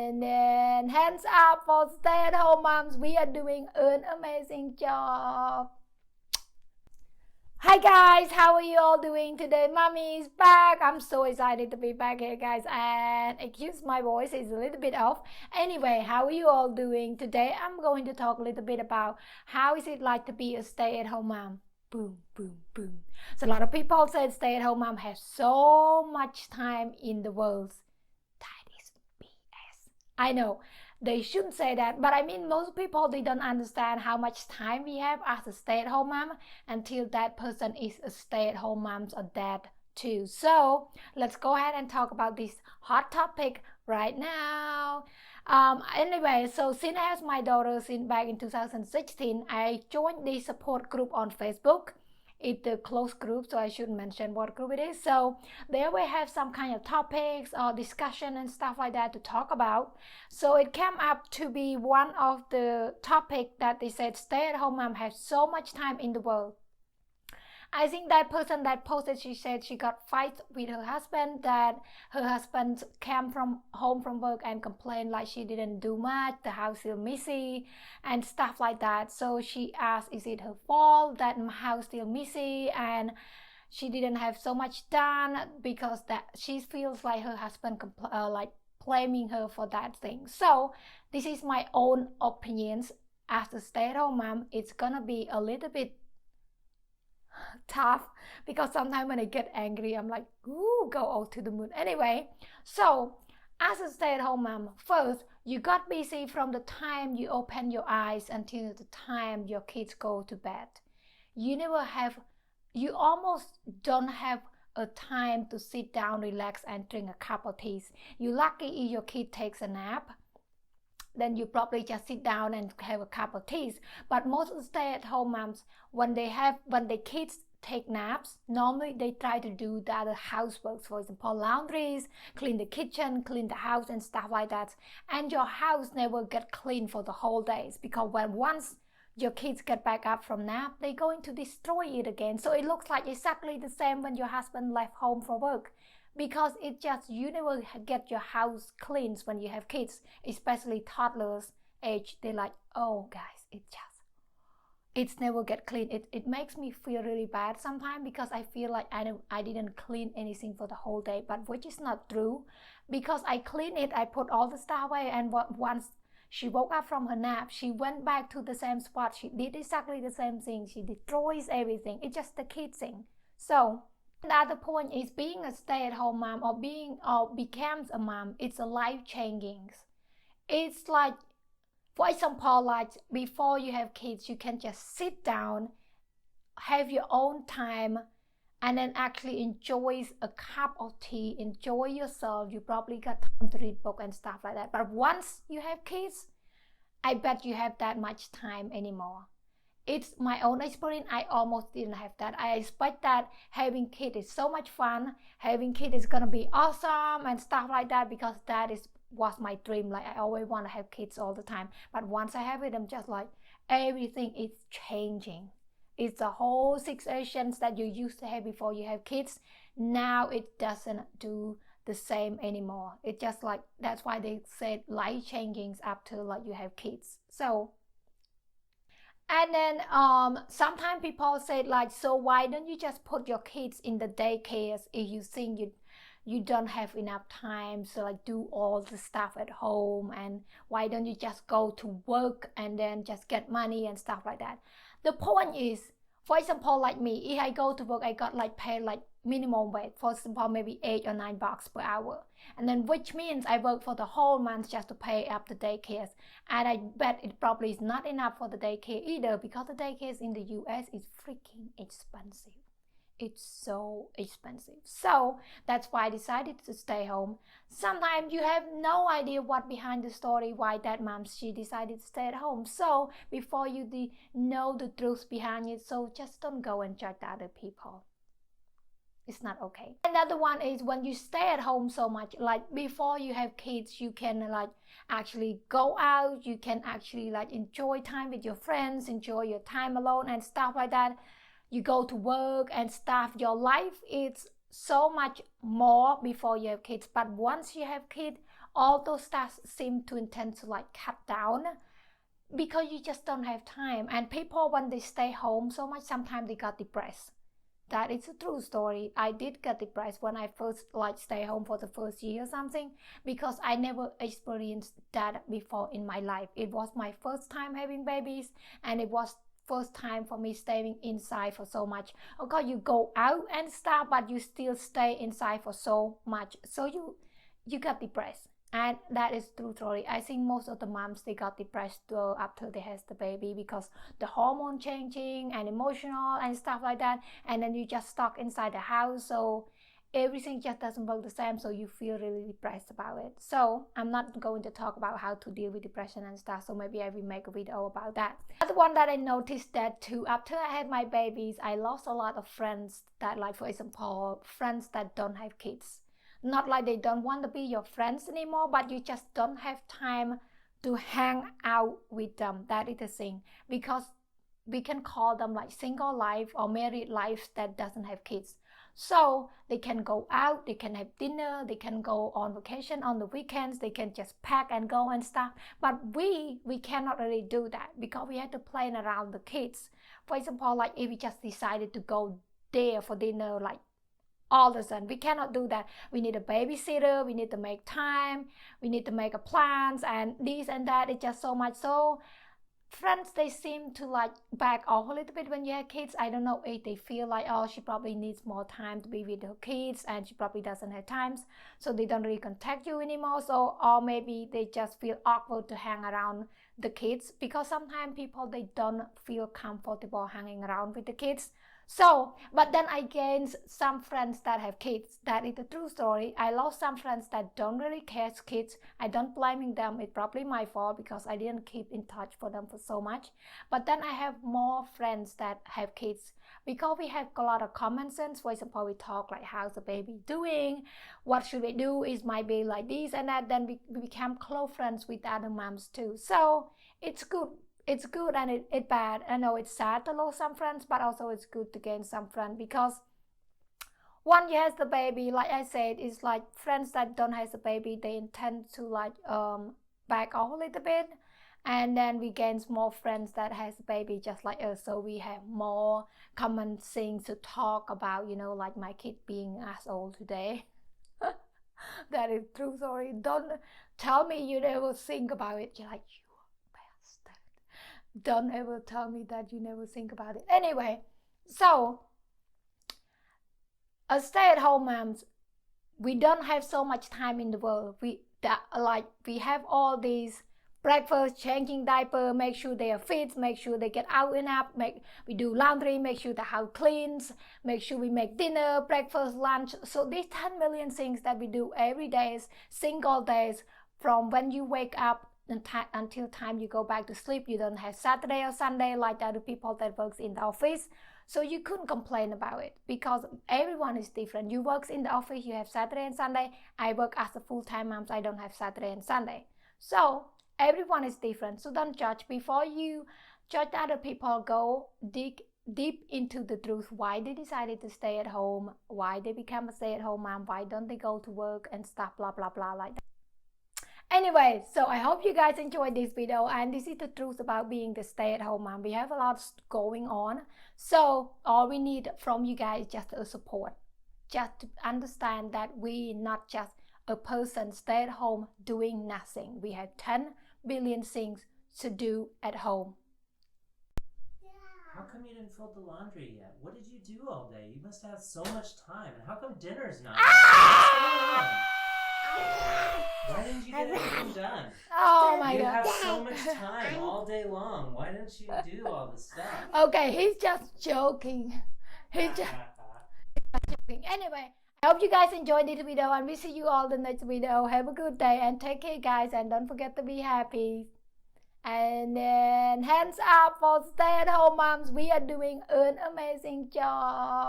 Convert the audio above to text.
And then hands up for stay-at-home moms. We are doing an amazing job. Hi guys, how are you all doing today? Mommy is back. I'm so excited to be back here, guys, and excuse my voice is a little bit off. Anyway, how are you all doing today? I'm going to talk a little bit about how is it like to be a stay-at-home mom. Boom, boom, boom. So a lot of people say stay-at-home mom has so much time in the world. That is BS. I know they shouldn't say that, but I mean most people, they don't understand how much time we have as a stay-at-home mom until that person is a stay-at-home mom or dad too. So let's go ahead and talk about this hot topic right now. Anyway, so since I have my daughter since back in 2016, I joined the support group on Facebook. It's a closed group, so I shouldn't mention what group it is. So there we have some kind of topics or discussion and stuff like that to talk about. So it came up to be one of the topic that they said stay-at-home mom has so much time in the world. I think that person that posted, she said she got fight with her husband, that her husband came from home from work and complained like she didn't do much, the house still messy and stuff like that. So she asked, is it her fault that my house still messy and she didn't have so much done, because that she feels like her husband like blaming her for that thing. So this is my own opinions as a stay-at-home mom. It's gonna be a little bit tough because sometimes when I get angry, I'm like, ooh, go out to the moon. Anyway, so as a stay-at-home mom, first you got busy from the time you open your eyes until the time your kids go to bed. You almost don't have a time to sit down, relax and drink a cup of tea. You're lucky if your kid takes a nap, then you probably just sit down and have a cup of tea. But most stay-at-home moms, when the kids take naps, normally they try to do the other housework, for example laundries, clean the kitchen, clean the house and stuff like that. And your house never get clean for the whole days, because once your kids get back up from nap, they're going to destroy it again. So it looks like exactly the same when your husband left home from work, because it just, you never get your house clean when you have kids, especially toddlers age. They're like, oh guys, it's never get clean. It makes me feel really bad sometimes, because I feel like I didn't clean anything for the whole day, but which is not true, because I clean it, I put all the stuff away, and once she woke up from her nap, she went back to the same spot, she did exactly the same thing, she destroys everything. It's just the kid thing. So the other point is, being a stay-at-home mom or becomes a mom, it's a life-changing. It's like, for example, like before you have kids, you can just sit down, have your own time, and then actually enjoy a cup of tea, enjoy yourself. You probably got time to read book and stuff like that. But once you have kids, I bet you have that much time anymore. It's my own experience. I almost didn't have that. I expect that having kids is so much fun. Having kids is gonna be awesome and stuff like that, because that was my dream. Like I always want to have kids all the time. But once I have it, I'm just like, everything is changing. It's the whole situations that you used to have before you have kids. Now it doesn't do the same anymore. It's just like, that's why they said life changing after like you have kids. So. And then sometimes people say like, so why don't you just put your kids in the daycare if you think you don't have enough time, so like do all the stuff at home, and why don't you just go to work and then just get money and stuff like that. The point is, for example, like me, if I go to work, I got like paid like minimum wage, for example maybe $8 or $9 per hour, and then which means I work for the whole month just to pay up the daycare. And I bet it probably is not enough for the daycare either, because the daycare in the US is freaking expensive. It's so expensive. So that's why I decided to stay home. Sometimes you have no idea what behind the story, why that mom, she decided to stay at home. So before you know the truth behind it, so just don't go and judge the other people. It's not okay. Another one is, when you stay at home so much, like before you have kids, you can like actually go out, you can actually like enjoy time with your friends, enjoy your time alone and stuff like that. You go to work and stuff. Your life is so much more before you have kids. But once you have kids, all those tasks seem to intend to like cut down because you just don't have time. And people, when they stay home so much, sometimes they got depressed. That is a true story. I did get depressed when I first like stay home for the first year or something, because I never experienced that before in my life. It was my first time having babies, and it was first time for me staying inside for so much. Of course, you go out and stuff, but you still stay inside for so much, so you got depressed. And that is true story. I think most of the moms, they got depressed after they had the baby, because the hormone changing and emotional and stuff like that, and then you just stuck inside the house, so everything just doesn't work the same, so you feel really depressed about it. So I'm not going to talk about how to deal with depression and stuff, so maybe I will make a video about that. The one that I noticed that too, after I had my babies, I lost a lot of friends that, like for example, friends that don't have kids. Not like they don't want to be your friends anymore, but you just don't have time to hang out with them. That is the thing, because we can call them like single life or married life that doesn't have kids. So they can go out, they can have dinner, they can go on vacation on the weekends, they can just pack and go and stuff. But we cannot really do that, because we have to plan around the kids. For example, like if we just decided to go there for dinner, like all of a sudden, we cannot do that. We need a babysitter, we need to make time, we need to make a plans, and this and that. It's just so much. So friends, they seem to like back off a little bit when you have kids. I don't know if they feel like, oh, she probably needs more time to be with her kids, and she probably doesn't have time, so they don't really contact you anymore. So, or maybe they just feel awkward to hang around the kids, because sometimes people, they don't feel comfortable hanging around with the kids. So, but then I gained some friends that have kids. That is the true story. I lost some friends that don't really care kids. I don't blaming them. It's probably my fault, because I didn't keep in touch for them for so much. But then I have more friends that have kids, because we have a lot of common sense. For example, we talk like, how's the baby doing? What should we do? It might be like this and that. Then we become close friends with other moms too. So it's good. It's good and it's bad. I know it's sad to lose some friends, but also it's good to gain some friends, because once you have the baby, like I said, it's like friends that don't have the baby, they intend to like back off a little bit, and then we gain more friends that has a baby just like us, so we have more common things to talk about, you know, like my kid being as old today. That is true story. Don't tell me you never think about it. You're like, don't ever tell me that you never think about it. Anyway, so as stay-at-home moms, we don't have so much time in the world. We have all these breakfast, changing diaper, make sure they are fit, make sure they get out and up, we do laundry, make sure the house cleans, make sure we make dinner, breakfast, lunch. So these 10 million things that we do every day, single days, from when you wake up until time you go back to sleep. You don't have Saturday or Sunday like the other people that works in the office. So you couldn't complain about it, because everyone is different. You work in the office, you have Saturday and Sunday. I work as a full-time mom, so I don't have Saturday and Sunday. So everyone is different. So don't judge. Before you judge other people, go dig deep into the truth. Why they decided to stay at home, why they become a stay-at-home mom, why don't they go to work and stuff, blah blah blah, like that. Anyway, so I hope you guys enjoyed this video, and this is the truth about being the stay-at-home mom. We have a lot going on, so all we need from you guys is just a support, just to understand that we not just a person stay at home doing nothing. We have 10 billion things to do at home. How come you didn't fold the laundry yet? What did you do all day? You must have so much time. And how come dinner's not? What's going on? Why didn't you get everything done? Oh my God. You have so much time all day long. Why didn't you do all the stuff? Okay, he's just joking. He's just joking. Anyway, I hope you guys enjoyed this video, and we see you all in the next video. Have a good day and take care, guys, and don't forget to be happy. And then hands up for stay-at-home moms. We are doing an amazing job.